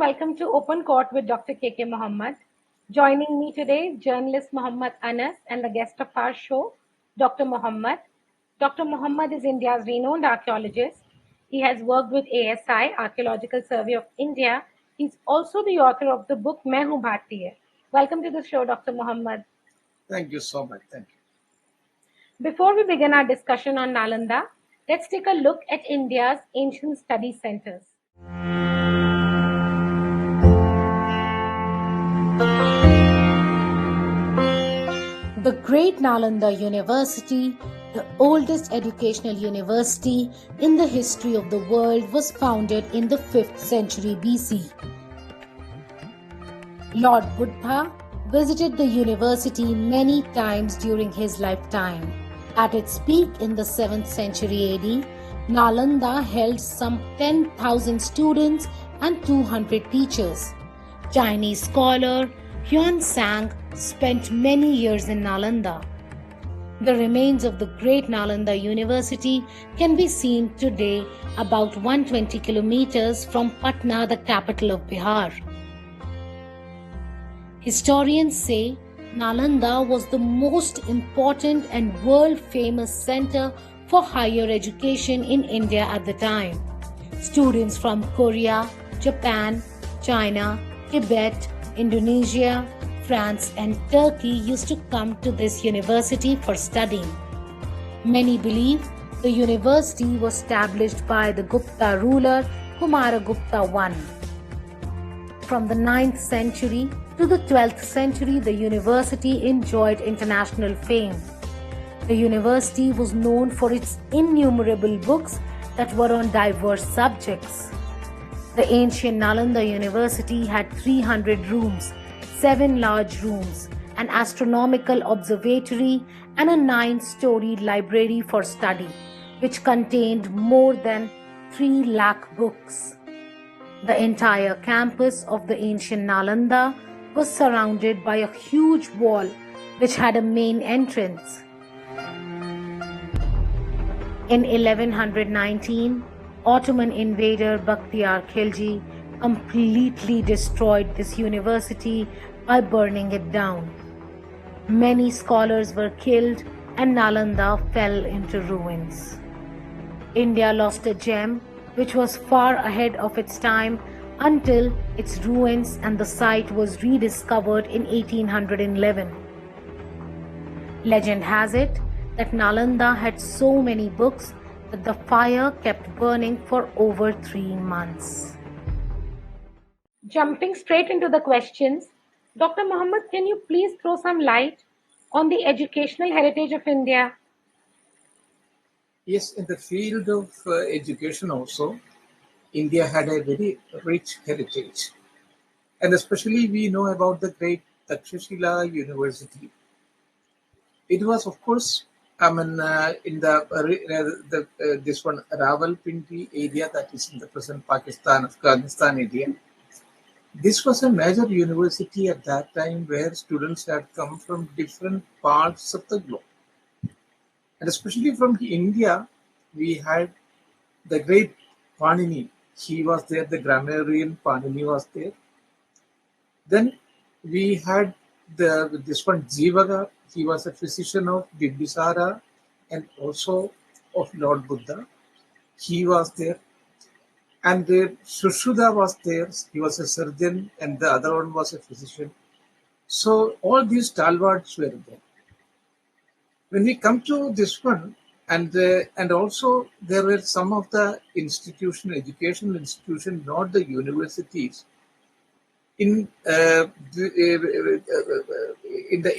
welcome to Open Court with Dr. KK Mohammed. Joining me today, journalist Mohammed Anas and the guest of our show, Dr. Mohammed. Dr. Mohammed is India's renowned archaeologist. He has worked with ASI, Archaeological Survey of India. He's also the author of the book Main Hoon Bhartiya. Welcome to the show, Dr. Mohammed. Thank you so much. Thank you. Before we begin our discussion on Nalanda, let's take a look at India's ancient study centers. The Great Nalanda University, the oldest educational university in the history of the world, was founded in the 5th century BC. Lord Buddha visited the university many times during his lifetime. At its peak in the 7th century AD, Nalanda held some 10,000 students and 200 teachers. Chinese scholar Yuan Sang spent many years in Nalanda. The remains of the Great Nalanda University can be seen today about 120 kilometers from Patna, the capital of Bihar. Historians say Nalanda was the most important and world-famous center for higher education in India at the time. Students from Korea, Japan, China, Tibet, Indonesia, France and Turkey used to come to this university for studying. Many believe the university was established by the Gupta ruler Kumaragupta I. From the 9th century to the 12th century, the university enjoyed international fame. The university was known for its innumerable books that were on diverse subjects. The ancient Nalanda University had 300 rooms, 7 large rooms, an astronomical observatory, and a 9-storied library for study, which contained more than 3 lakh books. The entire campus of the ancient Nalanda was surrounded by a huge wall which had a main entrance. In 1119, Ottoman invader Bakhtiyar Khilji completely destroyed this university by burning it down. Many scholars were killed and Nalanda fell into ruins. India lost a gem which was far ahead of its time until its ruins and the site was rediscovered in 1811. Legend has it that Nalanda had so many books that the fire kept burning for over 3 months. Jumping straight into the questions, Dr. Mohammed, can you please throw some light on the educational heritage of India? Yes, in the field of education also, India had a very rich heritage. And especially we know about the great Takshashila University. It was, of course, in this one Rawalpindi area that is in the present Pakistan, Afghanistan area. This was a major university at that time where students had come from different parts of the globe. And especially from India, we had the great Panini. He was there, the grammarian Panini was there. Then we had this one Jivaka. He was a physician of Bimbisara and also of Lord Buddha. He was there. And Sushruta was there. He was a surgeon and the other one was a physician. So all these stalwarts were there. When we come to this one, and also there were some of the educational institutions, not the universities, in the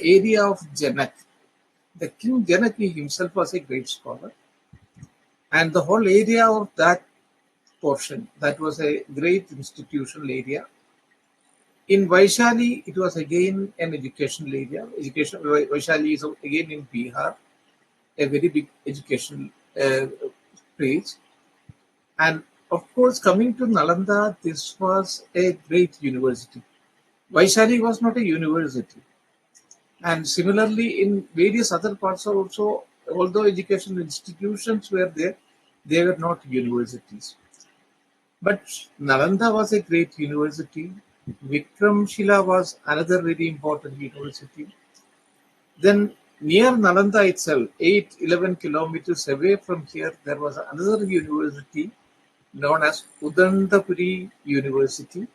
area of Janak. The King Janaki himself was a great scholar, and the whole area of that portion, that was a great institutional area. In Vaishali, it was again an educational area. Vaishali is again in Bihar, a very big educational place. And of course, coming to Nalanda, this was a great university. Vaishali was not a university. And similarly, in various other parts also, although educational institutions were there, they were not universities. But Nalanda was a great university. Vikramshila was another very important university. Then near Nalanda itself, 8-11 kilometers away from here, there was another university known as Udantapuri University.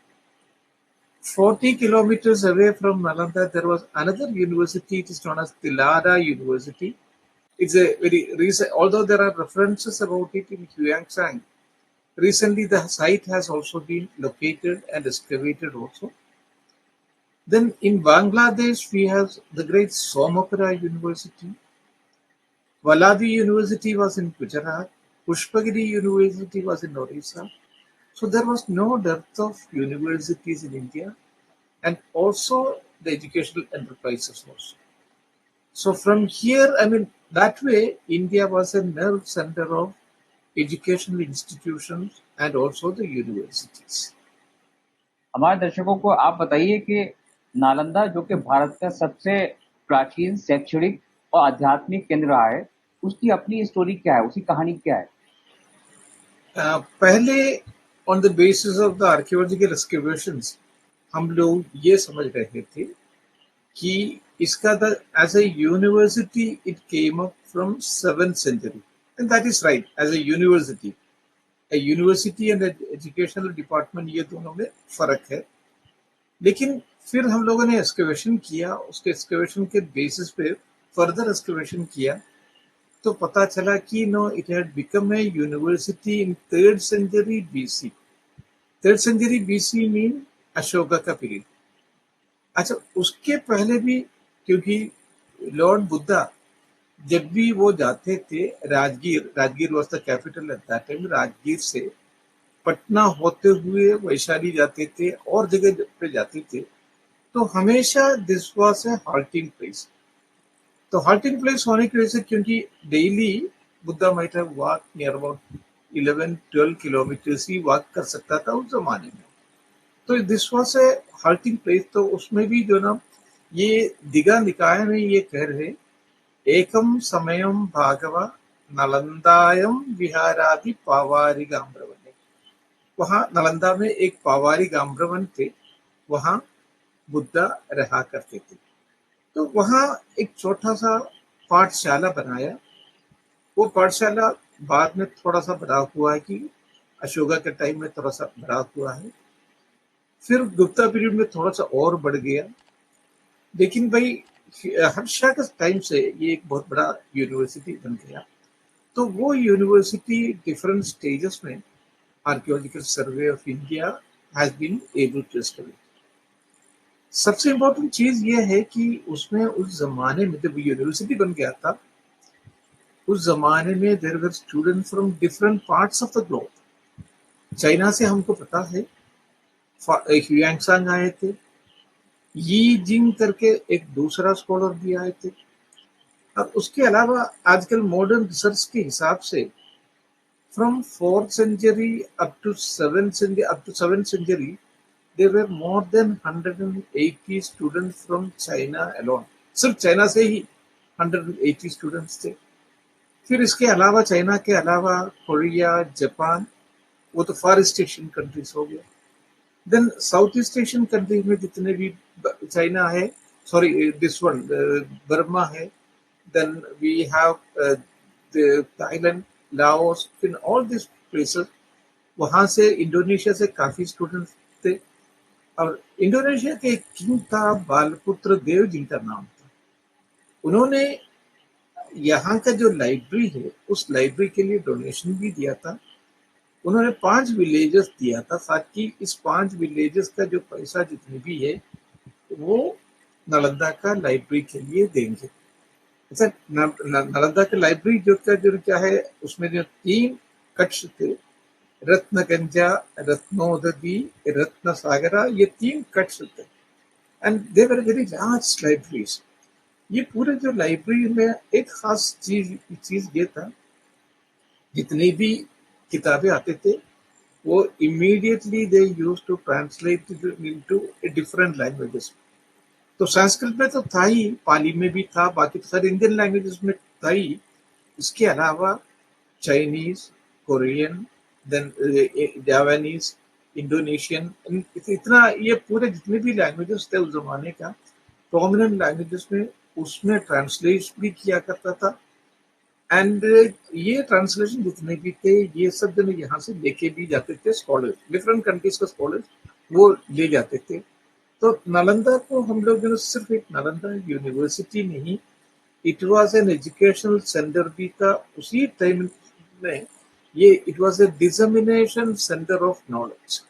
40 kilometers away from Nalanda, there was another university. It is known as Nalanda University. It's a very recent, although there are references about it in Huangshan. Recently, the site has also been located and excavated also. Then in Bangladesh, we have the great Somapura University. Valadi University was in Gujarat. Pushpagiri University was in Orissa. So there was no dearth of universities in India, and also the educational enterprises also. So from here, I mean, that way, India was a nerve center of educational institutions and also the universities. हमारे दर्शकों को आप बताइए कि नालंदा जो कि भारत का सबसे प्राचीन शैक्षणिक और आध्यात्मिक केंद्र रहा है, उसकी अपनी स्टोरी क्या है, उसकी कहानी क्या है? पहले on the basis of the archaeological excavations हम लोग ये समझ रहे थे कि इसका the as a university it came up from 7th century, and that is right. As a university and educational department, ये दोनों में फर्क है. लेकिन फिर हम लोगों ने एक्सकेवेशन किया, उसके एक्सकेवेशन के बेसिस पे फर्दर एक्सकेवेशन किया, तो पता चला कि no, it had become a university in 3rd century BC. 3rd century BC mean Ashoka का पीरियड. अच्छा, उसके पहले भी, क्योंकि लॉर्ड बुद्धा जब भी वो जाते थे Rajgir was the capital at that time, Rajgir से पटना होते हुए वैशाली जाते थे और जगह पे जाते थे, तो हमेशा this was a halting place. तो हाल्टिंग प्लेस होने की वजह से, क्योंकि daily Buddha might have walk near about 11-12 kilometres he walk कर सकता था उस जमाने में. तो this was a halting place. तो उसमें भी जो ना, ये दिघा निकाय में ये कह रहे, एकम समयम भागवा नलंदायम विहारादि पावारी गाम्रवन. वहां नलंदा में एक पावारी गाम्रवन थे, वहां बुद्धा रहा करते थे. तो वहां एक छोटा सा पाठशाला बनाया. वो पाठशाला बाद में थोड़ा सा बड़ा हुआ है, कि अशोका के टाइम में थोड़ा सा बड़ा हुआ है, फिर गुप्ता पीरियड में थोड़ा सा और बढ़ गया. लेकिन भाई हर्षा के टाइम से ये एक बहुत बड़ा यूनिवर्सिटी बन गया. तो वो यूनिवर्सिटी डिफरेंट स्टेजेस में archaeological survey of India has been able to establish. सबसे इम्पोर्टेंट चीज ये है कि उसमें उस जमाने में जब यूनिवर्सिटी बन गया था, उस जमाने में there were student from different parts of the globe. China से हमको पता है ह्यूआंगसांग आए थे, यी जिंग करके एक दूसरा स्कॉलर भी आए थे. अब उसके अलावा आजकल मॉडर्न रिसर्च के हिसाब से from 4th century up to 7th century there were more than 180 students from China alone. सिर्फ चाइना से ही 180 स्टूडेंट्स थे. फिर इसके अलावा चाइना के अलावा कोरिया, जापान, वो तो फार ईस्ट एशियन कंट्रीज हो गया. Then south east Asian country में जितने भी, चाइना है, सॉरी दिस वन बर्मा है, then we have Thailand, Laos, in all this places. वहां से इंडोनेशिया से काफी स्टूडेंट्स थे. और इंडोनेशिया के एक किंग था, बालपुत्र देव जिनका नाम था. उन्होंने यहाँ का जो लाइब्रेरी है, उस लाइब्रेरी के लिए डोनेशन भी दिया था. उन्होंने 5 विलेजेस दिया था, ताकि इस 5 विलेजेस का जो पैसा जितनी भी है वो नालंदा का लाइब्रेरी के लिए देंगे. अच्छा, नालंदा का लाइब्रेरी जो क्या है, उसमें जो 3 कक्ष थे, रत्नगंजा, रत्नोदधी, रत्न सागरा, ये 3 कक्ष थे. And they were very large libraries. ये पूरे जो लाइब्रेरी में एक खास चीज ये था, जितनी भी किताबें आते थे, वो immediately they use to translate into different languages. तो संस्कृत में तो था ही, पाली में भी था, बाकी तो सारे इंडियन लैंग्वेजेस में था ही. इसके अलावा Chinese, Korean, then Javanese, Indonesian, इतना ये पूरे जितने भी लैंग्वेजेस थे उस जमाने का प्रोमिनेंट लैंग्वेजेस में, उसमें ट्रांसलेट भी किया करता था। एंड ये ट्रांसलेशन जितने भी थे ये सब जो यहाँ से लेके भी जाते थे स्कॉलर्स, डिफरेंट कंट्रीज के स्कॉलर्स वो ले जाते थे। तो नालंदा को हम लोग जो सिर्फ एक नालंदा यूनिवर्सिटी नहीं, it was an educational centre भी था उसी टाइम में। ये it was A dissemination centre of knowledge,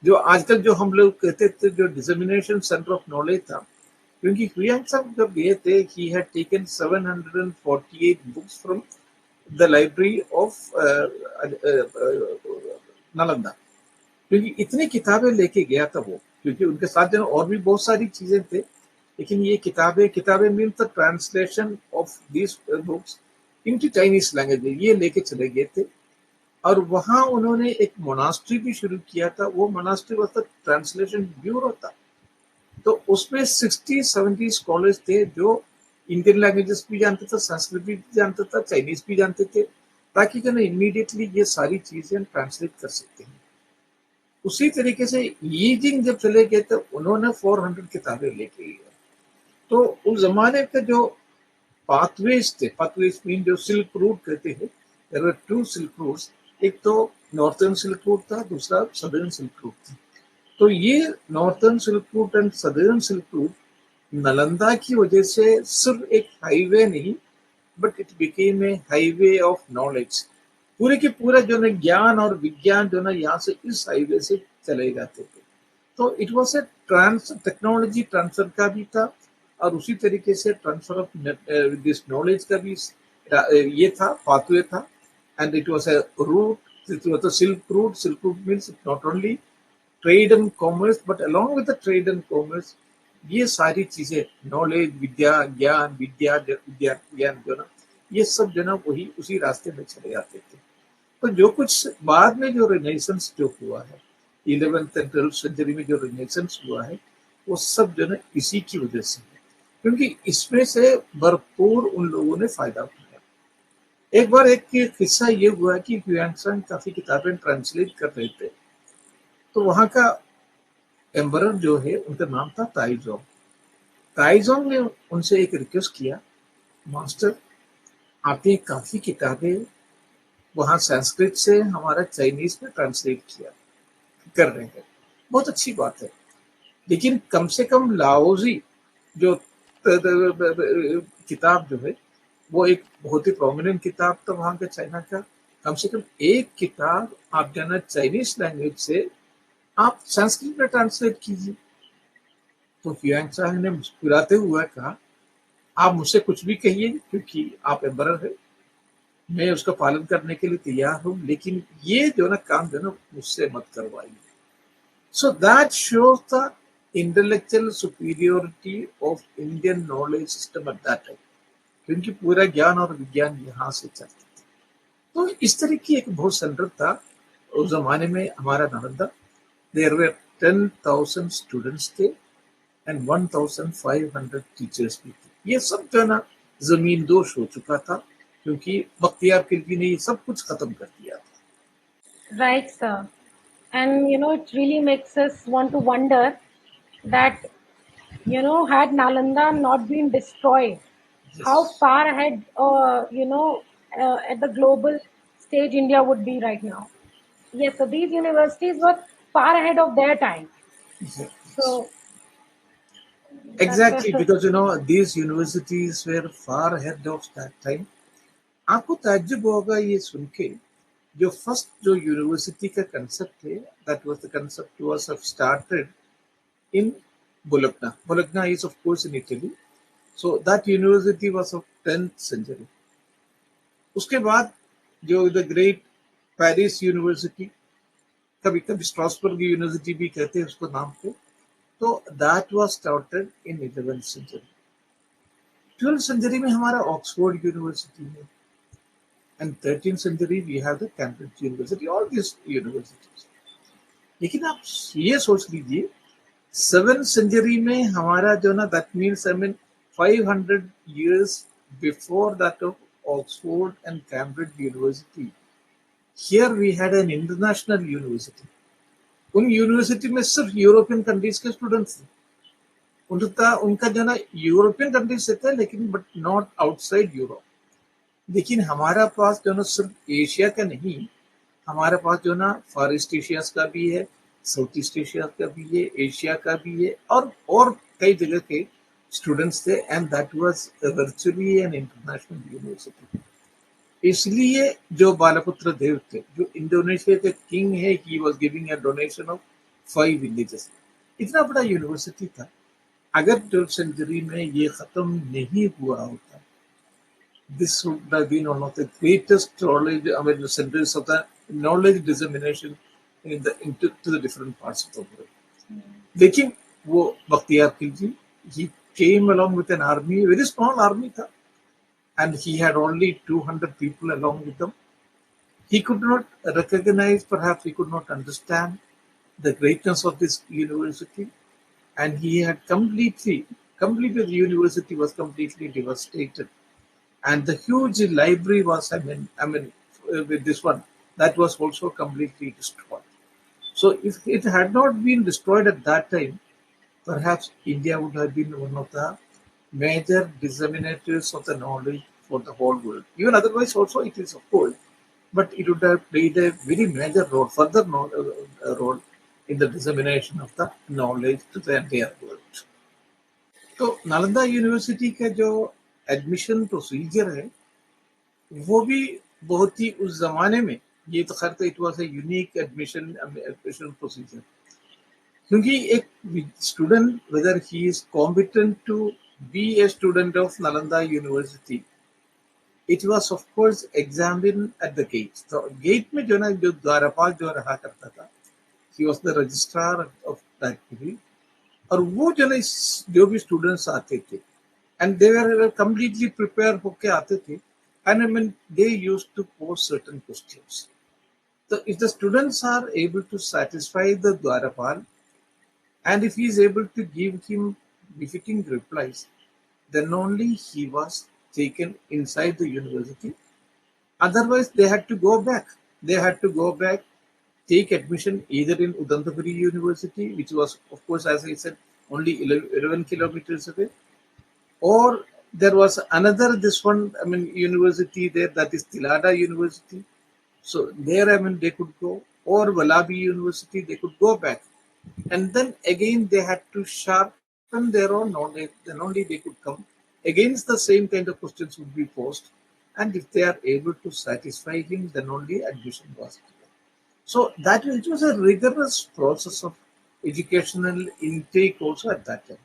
जो आजकल जो हम लोग कहते थे जो डिसमिनेशन सेंटर ऑफ नॉलेज था, क्योंकि हुयांग साहब जब गए थे he had taken 748 books from the library of Nalanda, क्योंकि इतनी किताबें लेके गया था वो, क्योंकि उनके साथ जो और भी बहुत सारी चीजें थे, लेकिन ये किताबें किताबें mean the translation of this books इनकी चाइनीज लैंग्वेज ये लेके चले गए थे। और वहां उन्होंने एक मोनास्ट्री भी शुरू किया था, वो monastery was the translation bureau था। तो उसमें 60-70 स्कॉलर्स थे जो इंडियन लैंग्वेजेस भी जानते थे, संस्कृत भी जानते थे, चाइनीज भी जानते थे, ताकि जो इमीडिएटली ये सारी चीजें ट्रांसलेट कर सकते हैं। उसी तरीके से यीजिंग जब चले गए तो उन्होंने 400 किताबें लेके गए। तो उस जमाने के जो पाथवेज थे, पाथवेज मीन जो सिल्क रूट कहते हैं, there were two silk routes, एक तो नॉर्थर्न सिल्क रूट था, दूसरा सदर्न सिल्क रूट था। तो ये northern silk route and southern silk route Nalanda की वजह से सिर्फ एक हाईवे नहीं, but it became a highway of knowledge. पूरे के पूरा जो है ज्ञान और विज्ञान जो है यहाँ से इस हाईवे से चले जाते थे। तो it was A technology transfer का भी था, और उसी तरीके से ट्रांसफर ऑफ दिस नॉलेज का भी ये था, पाथवे था। And it was a route, it was a silk route. Silk route means not only trade and commerce, but along with the trade and commerce ये सारी चीजें, नॉलेज, विद्या, ज्ञान, विद्या, विद्या ज्ञान जो ना, ये सब जो ना वही उसी रास्ते में चले जाते थे। तो जो कुछ बाद में जो रिनेसेंस जो हुआ है 11th एंड 12th सेंचुरी में, जो रिनेसेंस हुआ है वो सब जो ना इसी की वजह से है, क्योंकि इसमें से भरपूर उन लोगों ने फायदा उठाया। एक बार एक किस्सा ये हुआ कि ह्यूआंग काफी किताबें ट्रांसलेट कर रहे थे, तो वहां का एम्बरर जो है उनका नाम था ताइजोंग। ताइजोंग ने उनसे एक रिक्वेस्ट किया, मास्टर आपने काफी किताबें वहां संस्कृत से हमारा चाइनीज में ट्रांसलेट किया कर रहे हैं, बहुत अच्छी बात है, लेकिन कम से कम लाओजी जो किताब जो है वो एक बहुत ही प्रोमिनेंट किताब था वहां का चाइना का, कम से कम एक किताब आप जाना चाइनीज लैंग्वेज से आप संस्कृत में ट्रांसलेट कीजिए। तो ह्यूआंग सांग ने मुस्कुराते हुए कहा, आप मुझसे कुछ भी कहिए क्योंकि आप एम्बरर है, मैं उसका पालन करने के लिए तैयार हूँ, लेकिन ये जो ना काम जो ना मुझसे मत करवाइए। So that shows the intellectual superiority of Indian knowledge system at that time, क्योंकि पूरा ज्ञान और विज्ञान यहाँ से चलता था। तो इस तरह की एक बहुत सेंटर था उस जमाने में हमारा नालंदा। देयर वर 10,000 स्टूडेंट्स थे एंड 1,500 टीचर्स भी थे। ये सब जो है ना जमीन दोष हो चुका था, क्योंकि बख्तियार खिलजी ने ये सब कुछ खत्म कर दिया था। Right, sir. And it really makes us want to wonder that, had Nalanda not been destroyed, how Yes. far ahead, at the global stage India would be right now. Yes, so these universities were far ahead of their time. Yes. So that's Exactly, because these universities were far ahead of that time. आपको ताज्जुब होगा ये सुन के, जो first जो university का concept है, that was the concept was started in Bologna. Bologna is of course in Italy. So that university was of 10th century. उसके बाद जो द ग्रेट पेरिस यूनिवर्सिटी, कभी कभी स्ट्रासबर्ग यूनिवर्सिटी भी कहते हैं उसको नाम पे, तो that was started in 11th century. 12th century में हमारा ऑक्सफोर्ड यूनिवर्सिटी है, and 13th century we have the Cambridge university, all this universities. लेकिन आप ये सोच लीजिए 7th सेंचुरी में हमारा जो ना, that means 500 years before that of Oxford and Cambridge university, Here we had an international university. उन यूनिवर्सिटी में सिर्फ यूरोपियन कंट्रीज के स्टूडेंट्स थे. उनका उनका जो ना यूरोपियन कंट्रीज से थे, लेकिन बट नॉट आउटसाइड यूरोप. लेकिन हमारा पास जो ना सिर्फ एशिया का नहीं, हमारे पास जो ना फार ईस्ट एशिया का भी है, साउथ ईस्ट एशिया का भी है, एशिया का भी है, और कई जगह के स्टूडेंट्स थे. And that was virtually an international university. इसलिए जो बालपुत्र देव थे, जो इंडोनेशिया के किंग है, he was giving a donation of 5 villages. इतना बड़ा यूनिवर्सिटी था. अगर 12th सेंचुरी में ये खत्म नहीं हुआ होता, this would have been one of the greatest knowledge, I mean, centers of the knowledge dissemination into to the different parts of the world. लेकिन वो Bakhtiyar Khilji, he came along with an army, very small army था, and he had only 200 people along with them. He could not recognize, perhaps he could not understand the greatness of this university, and he had completely, the university was completely devastated. And the huge library was, with this one, that was also completely destroyed. So if it had not been destroyed at that time, perhaps India would have been one of the major disseminators of the knowledge for the whole world. Even otherwise also it is, of course, but it would have played a very major role, role in the dissemination of the knowledge to the entire world. तो Nalanda university का जो admission procedure है, वो भी बहुत ही उस जमाने में, ये तो खैर it was a unique admission procedure. क्योंकि एक student, whether he is competent to be a student of Nalanda university, it was of course examine at the gate. तो गेट में जो ना, जो द्वारपाल जो रहा करता था, he was the registrar of that. और वो जो ना जो भी स्टूडेंट्स आते थे, and they were completely prepared होके आते थे, and I mean they used to pose certain questions. So if the students are able to satisfy the Dwarapal, and if he is able to give him befitting replies, then only he was taken inside the university. Otherwise, they had to go back. Take admission either in Udantapuri University, which was, of course, as I said, only 11 kilometers away, or there was another, this one, I mean, university there, that is Nalanda University. So there, I mean, they could go, or Valabi University, they could go back. And then again, they had to sharpen their own knowledge, then only they could come. Against the same kind of questions would be posed. And if they are able to satisfy him, then only admission was given. So that it was a rigorous process of educational intake also at that time.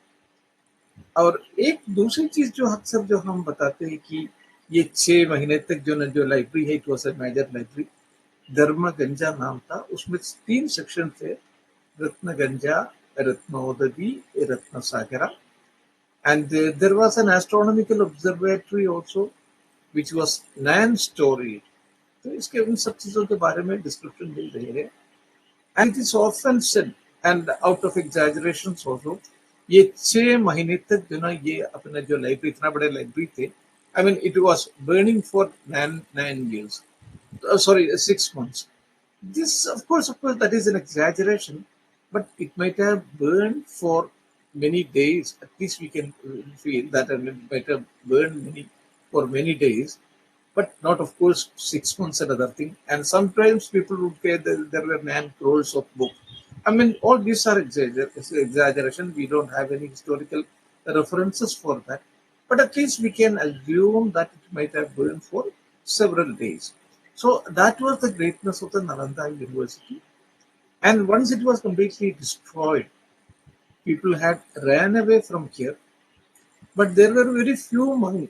और एक दूसरी चीज जो अक्सर जो हम बताते हैं कि ये 6 महीने तक जो लाइब्रेरी है, it was a major library. Dharmaganja नाम था. उसमें 3 सेक्शन थे: Ratnaganja, Ratnodari, Ratnasagara. And there was an astronomical observatory also, which was 9 story. तो इसके उन सब चीजों के बारे में डिस्क्रिप्शन मिल रही है. And it is often said, and out of exaggerations also, ये 6 महीने तक जो ना ये अपना जो लाइब्रेरी, इतना बड़े लाइब्रेरी थे, I mean it was burning for 9 years. Sorry, 6 months. This, of course, that is an exaggeration, but it might have burned for many days. At least we can feel that, I mean, it might have burned for many days, but not, of course, 6 months, another thing. And sometimes people would say that there were 9 crores of books. I mean, all these are exaggeration. We don't have any historical references for that. But at least we can assume that it might have burned for several days. So that was the greatness of the Nalanda University. And once it was completely destroyed, people had ran away from here. But there were very few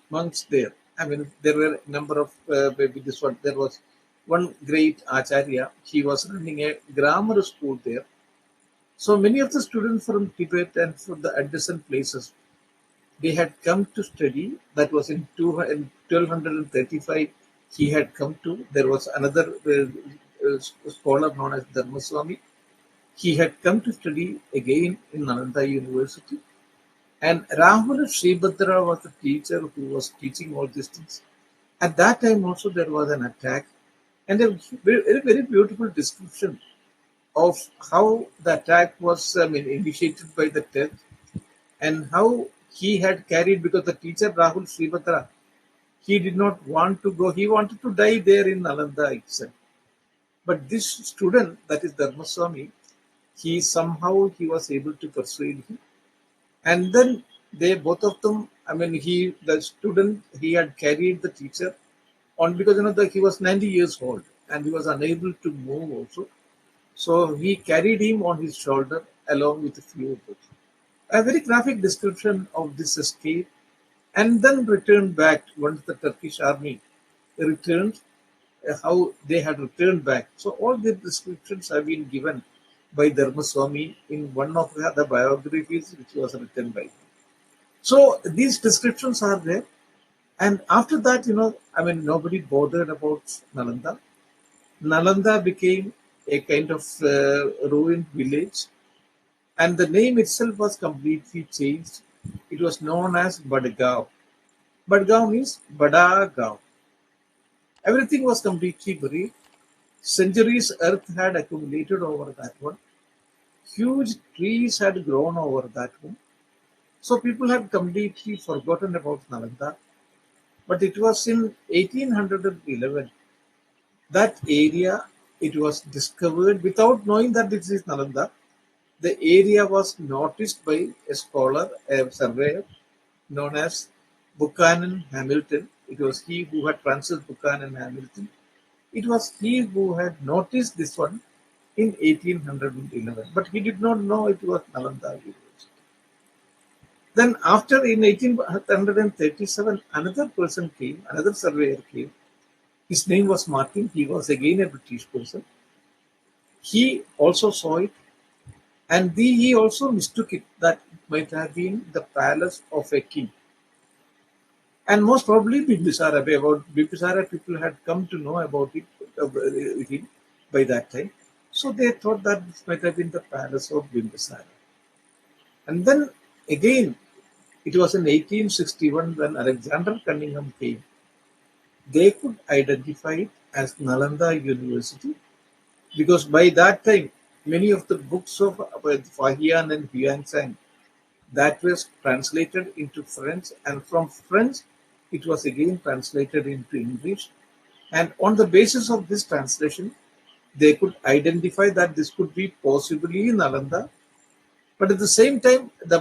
monks there. I mean, there were a number of, maybe this one, there was one great Acharya. He was running a grammar school there. So many of the students from Tibet and from the adjacent places, they had come to study. That was in 1235. He had come to. There was another scholar known as Dharmaswami. He had come to study again in Nalanda University. And Rahul Sribhadra was the teacher who was teaching all these things. At that time also there was an attack, and a very beautiful description of how the attack was, initiated by the Tet, and how he had carried, because the teacher Rahul Srivatra, he did not want to go. He wanted to die there in Nalanda itself. But this student, that is Dharmaswamy, he was able to persuade him. And then they both of them, the student, he had carried the teacher on, because he was 90 years old and he was unable to move also. So he carried him on his shoulder along with a few others. A very graphic description of this escape, and then returned back once the Turkish army returned, how they had returned back. So all the descriptions have been given by Dharmaswamy in one of the biographies which was written by him. So these descriptions are there. And after that, nobody bothered about Nalanda. Nalanda became a kind of ruined village, and the name itself was completely changed. It was known as Badgaon. Badgaon means Bada Gaon. Everything was completely buried. Centuries earth had accumulated over that one. Huge trees had grown over that one. So people had completely forgotten about Nalanda. But it was in 1811 that area, it was discovered without knowing that this is Nalanda. The area was noticed by a scholar, a surveyor known as Buchanan Hamilton. It was he who had Francis Buchanan Hamilton. It was he who had noticed this one in 1811, but he did not know it was Nalanda University. Then after, in 1837, another person came, another surveyor came. His name was Martin. He was again a British person. He also saw it, and he also mistook it that it might have been the palace of a king. And most probably Bimbisara. About Bimbisara, people had come to know about it by that time. So they thought that this might have been the palace of Bimbisara. And then again, it was in 1861 when Alexander Cunningham came. They could identify it as Nalanda University, because by that time, many of the books of Fahian and Huangsang, that was translated into French, and from French, it was again translated into English. And on the basis of this translation, they could identify that this could be possibly Nalanda. But at the same time, the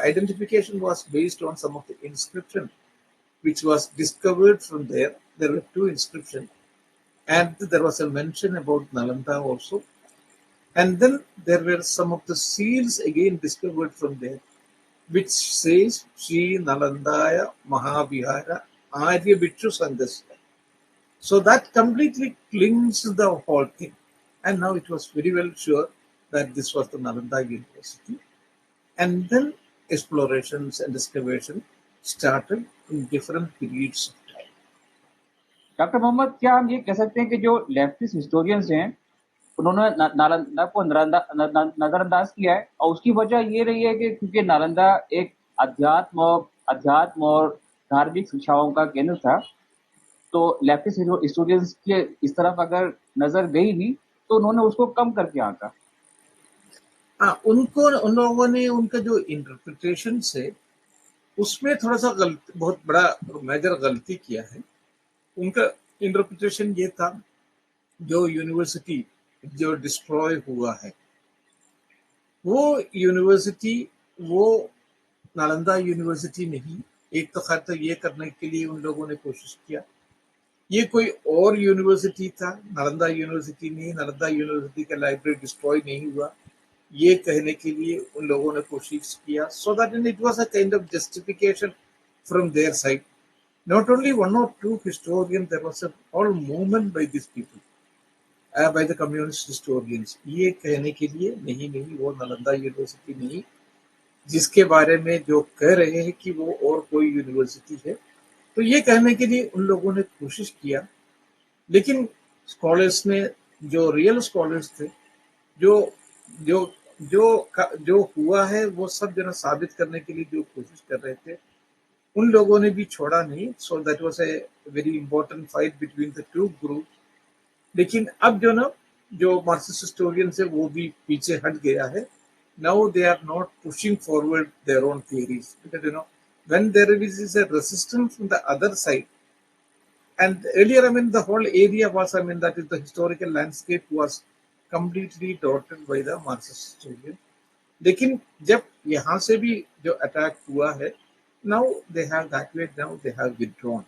identification was based on some of the inscription which was discovered from there. There were two inscriptions, and there was a mention about Nalanda also. And then there were some of the seals again discovered from there, which says Sri Nalandaya Mahavihara Arya Bhikshu Sanghasya. So that completely clings the whole thing. And now it was very well sure that this was the Nalanda University. And then explorations and excavation started in different periods of time. Doctor Mohammad, क्या हम ये कह सकते हैं कि जो leftist historians हैं उन्होंने नालंदा को नजरअंदाज किया है, और उसकी वजह ये रही है कि क्योंकि नालंदा एक अध्यात्म और धार्मिक शिक्षाओं का केंद्र था, तो लेफ्टिस्ट हिस्टोरियंस के इस तरफ अगर नजर गई भी तो उन्होंने उसको कम करके आंका। उन लोगों ने उनका जो इंटरप्रिटेशन से उसमें थोड़ा सा बहुत बड़ा मेजर गलती किया है। उनका इंटरप्रिटेशन ये था, जो यूनिवर्सिटी जो डिस्ट्रॉय हुआ है, वो यूनिवर्सिटी वो नालंदा यूनिवर्सिटी नहीं। एक तो खैर तो ये करने के लिए उन लोगों ने कोशिश किया, ये कोई और यूनिवर्सिटी था, नालंदा यूनिवर्सिटी नहीं। नालंदा यूनिवर्सिटी का लाइब्रेरी डिस्ट्रॉय नहीं हुआ, ये कहने के लिए उन लोगों ने कोशिश किया, so that it was a kind of justification from their side. Not only one or two historians, there was a whole movement by these people, by the communist historians, ये कहने के लिए नहीं वो नालंदा यूनिवर्सिटी नहीं, जिसके बारे में जो कह रहे हैं कि वो और कोई यूनिवर्सिटी है, तो ये कहने के लिए उन लोगों ने कोशिश किया। लेकिन स्कॉलर्स ने, जो रियल स्कॉलर्स थे, जो जो जो जो हुआ है वो सब जना साबित करने के लिए जो कोशिश कर रहे थे, उन लोगों ने भी छोड़ा नहीं. So that was a very important fight between the two groups. लेकिन अब जो ना जो मार्क्सिस्ट हिस्टोरियंस है वो भी पीछे हट गया है. Now they are not pushing forward their own theories because when there is a resistance from the other side. And earlier, I mean, the whole area was, I mean, that is the historical landscape was completely dotted by the Marxist historian. लेकिन जब यहाँ से भी जो attack हुआ है, now they have that way, now they have withdrawn.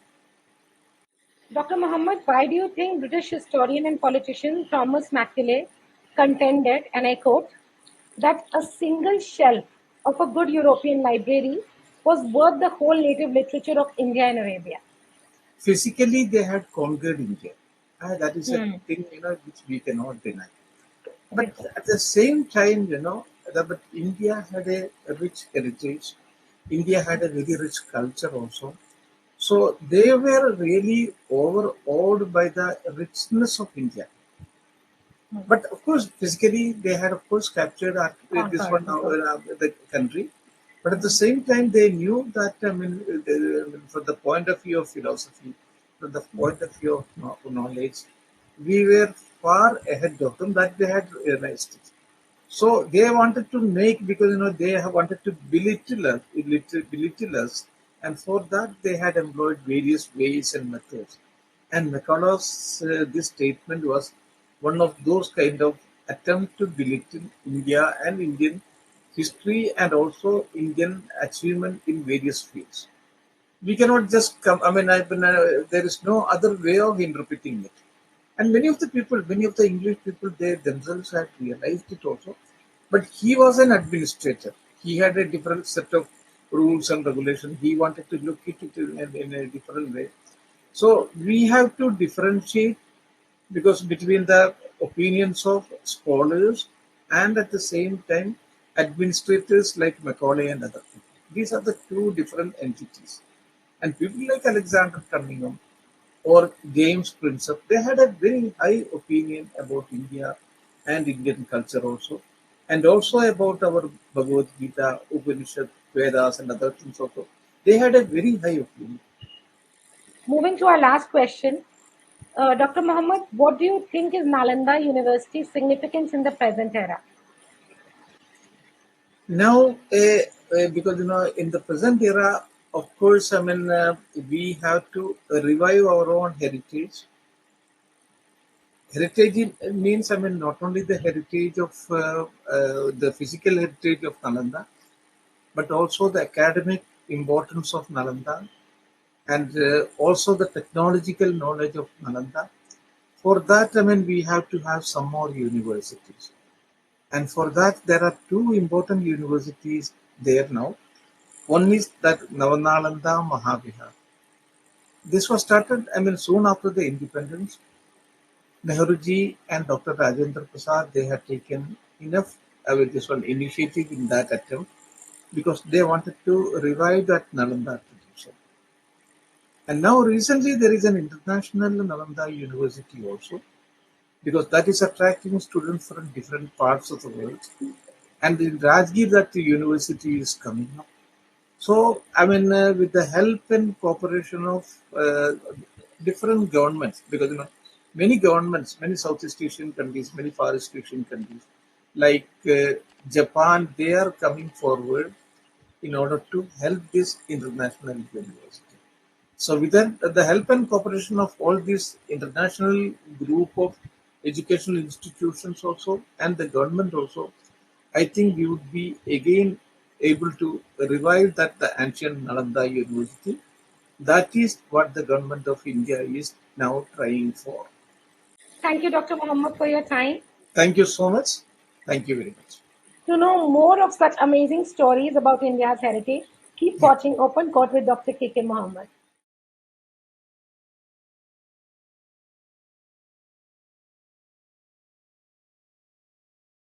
Dr. Mohammed, why do you think British historian and politician Thomas Macaulay contended, and I quote, that a single shelf of a good European library was worth the whole native literature of India and Arabia? Physically, they had conquered India. That is a thing, which we cannot deny. But at the same time, but India had a rich heritage. India had a very rich culture also. So they were really overawed by the richness of India. But of course, physically, they had, of course, captured this one, the country. But at the same time, they knew that, I mean, from the point of view of philosophy, from the point of view of knowledge, we were far ahead of them, that they had realized it. So they wanted to make, because they have wanted to belittle us, and for that they had employed various ways and methods. And Macaulay's this statement was one of those kind of attempt to belittle India and Indian history and also Indian achievement in various fields. We cannot just come. I mean, there is no other way of interpreting it. And many of the English people, they themselves had realized it also. But he was an administrator. He had a different set of rules and regulations. He wanted to look at it in a different way. So we have to differentiate because between the opinions of scholars and at the same time administrators like Macaulay and other people. These are the two different entities. And people like Alexander Cunningham or James Prinsep, they had a very high opinion about India and Indian culture also, and also about our Bhagavad Gita, Upanishad, Vedas, and other things also. They had a very high opinion. Moving to our last question, Dr. Mohammed, what do you think is Nalanda University's significance in the present era? Now, because in the present era, of course, I mean, we have to revive our own heritage. Heritage means, I mean, not only the heritage of the physical heritage of Nalanda, but also the academic importance of Nalanda and also the technological knowledge of Nalanda. For that, I mean, we have to have some more universities. And for that, there are two important universities there now. One is that Nalanda Mahavihar. This was started, I mean, soon after the independence. Nehruji and Dr. Rajendra Prasad, they had taken enough with this one initiative in that attempt because they wanted to revive that Nalanda tradition. And now recently there is an international Nalanda University also because that is attracting students from different parts of the world. And in Rajgir that the university is coming up. So, I mean, with the help and cooperation of different governments, because many governments, many Southeast Asian countries, many Far East Asian countries, like Japan, they are coming forward in order to help this international university. So, with that, the help and cooperation of all these international group of educational institutions also and the government also, I think we would be again able to revive that the ancient Nalanda University. That is what the government of India is now trying for. Thank you, Dr. Mohammed, for your time. Thank you so much. Thank you very much. To know more of such amazing stories about India's heritage, keep watching Open Court with Dr. K.K. Mohammed.